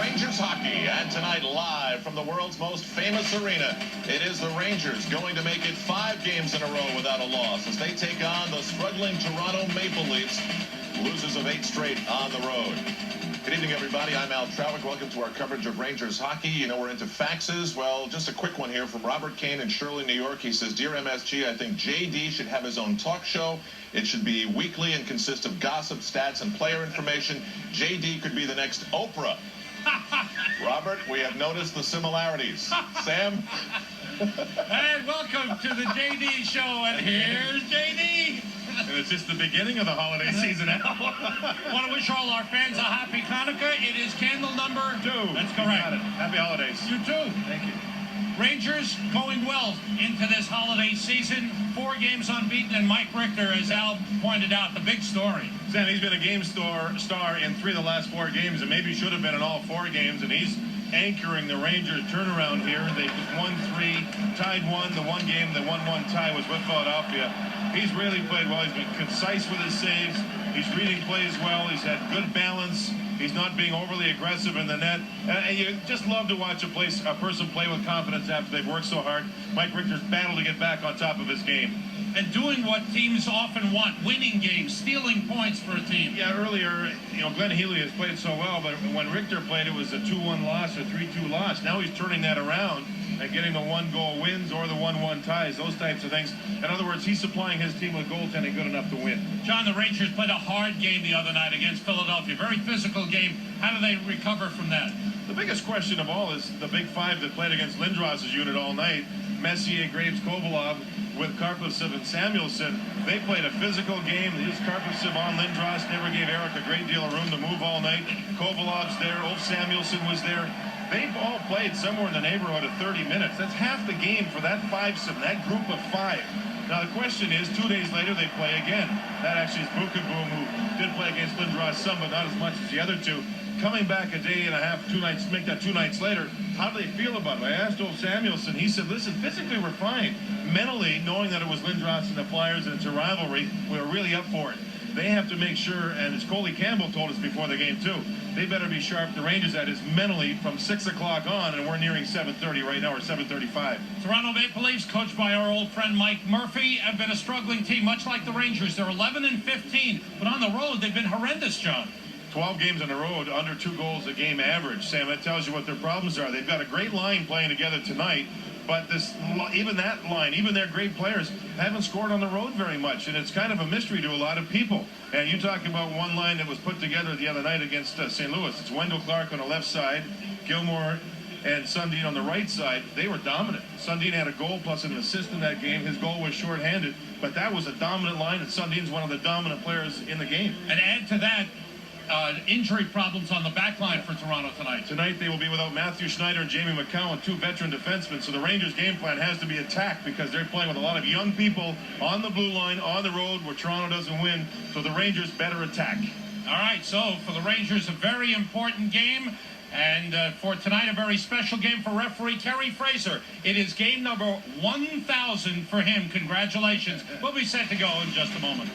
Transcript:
Rangers hockey, and tonight live from the world's most famous arena, it is the Rangers going to make it 5 games in a row without a loss as they take on the struggling Toronto Maple Leafs, losers of 8 straight on the road. Good evening, everybody. I'm Al Trowick. Welcome to our coverage of Rangers hockey. You know, we're into faxes. Well, just a quick one here from Robert Kane in Shirley, New York. He says, "Dear MSG, I think JD should have his own talk show. It should be weekly and consist of gossip, stats, and player information. JD could be the next Oprah." Robert, we have noticed the similarities. Sam? And welcome to the JD show, and here's JD. And it's just the beginning of the holiday season now. Want to wish all our fans a happy Hanukkah. It is candle number 2. That's correct. Got it. Happy holidays. You too. Thank you. Rangers going well into this holiday season. 4 games unbeaten, and Mike Richter, as Al pointed out, the big story. Sam, he's been a game star in 3 of the last 4 games, and maybe should have been in all 4 games, and he's anchoring the Rangers turnaround here. They won 3, tied 1. The one game, the 1-1 tie was with Philadelphia. He's really played well. He's been concise with his saves. He's reading plays well. He's had good balance. He's not being overly aggressive in the net. And you just love to watch a person play with confidence after they've worked so hard. Mike Richter's battled to get back on top of his game. And doing what teams often want, winning games, stealing points for a team. Yeah, earlier, Glenn Healy has played so well, but when Richter played, it was a 2-1 loss or 3-2 loss. Now he's turning that around and getting the 1-goal wins or the 1-1 ties, those types of things. In other words, he's supplying his team with goaltending good enough to win. John, the Rangers played a hard game the other night against Philadelphia. Very physical game. How do they recover from that? The biggest question of all is the big 5 that played against Lindros' unit all night. Messier, Graves, Kovalov, with Karpovtsev and Samuelson. They played a physical game. This Karpovtsev on Lindros never gave Eric a great deal of room to move all night. Kovalov's there. Ulf Samuelson was there. They've all played somewhere in the neighborhood of 30 minutes. That's half the game for that 5-7, that group of 5. Now the question is, 2 days later they play again. That actually is Bukaboom, who did play against Lindros some, but not as much as the other 2. Coming back a day and a half, 2 nights, make that 2 nights later, how do they feel about it? I asked Ulf Samuelson. He said, listen, physically we're fine. Mentally, knowing that it was Lindros and the Flyers and it's a rivalry, we're really up for it. They have to make sure, and as Coley Campbell told us before the game too, they better be sharp. The Rangers, that is mentally from 6 o'clock on, and we're nearing 7:30 right now, or 7:35. Toronto Maple Leafs, coached by our old friend Mike Murphy, have been a struggling team, much like the Rangers. They're 11-15, but on the road they've been horrendous, John. 12 games on the road, under 2 goals a game average. Sam, that tells you what their problems are. They've got a great line playing together tonight, but even that line, even their great players, haven't scored on the road very much, and it's kind of a mystery to a lot of people. And you talk about one line that was put together the other night against St. Louis. It's Wendell Clark on the left side, Gilmore and Sundin on the right side. They were dominant. Sundin had a goal plus an assist in that game. His goal was shorthanded, but that was a dominant line, and Sundin's one of the dominant players in the game. And add to that, injury problems on the back line for Toronto tonight. Tonight they will be without Matthew Schneider and Jamie McCowan, 2 veteran defensemen. So the Rangers' game plan has to be attack because they're playing with a lot of young people on the blue line, on the road where Toronto doesn't win. So the Rangers better attack. All right, so for the Rangers, a very important game. And for tonight, a very special game for referee Kerry Fraser. It is game number 1,000 for him. Congratulations. We'll be set to go in just a moment.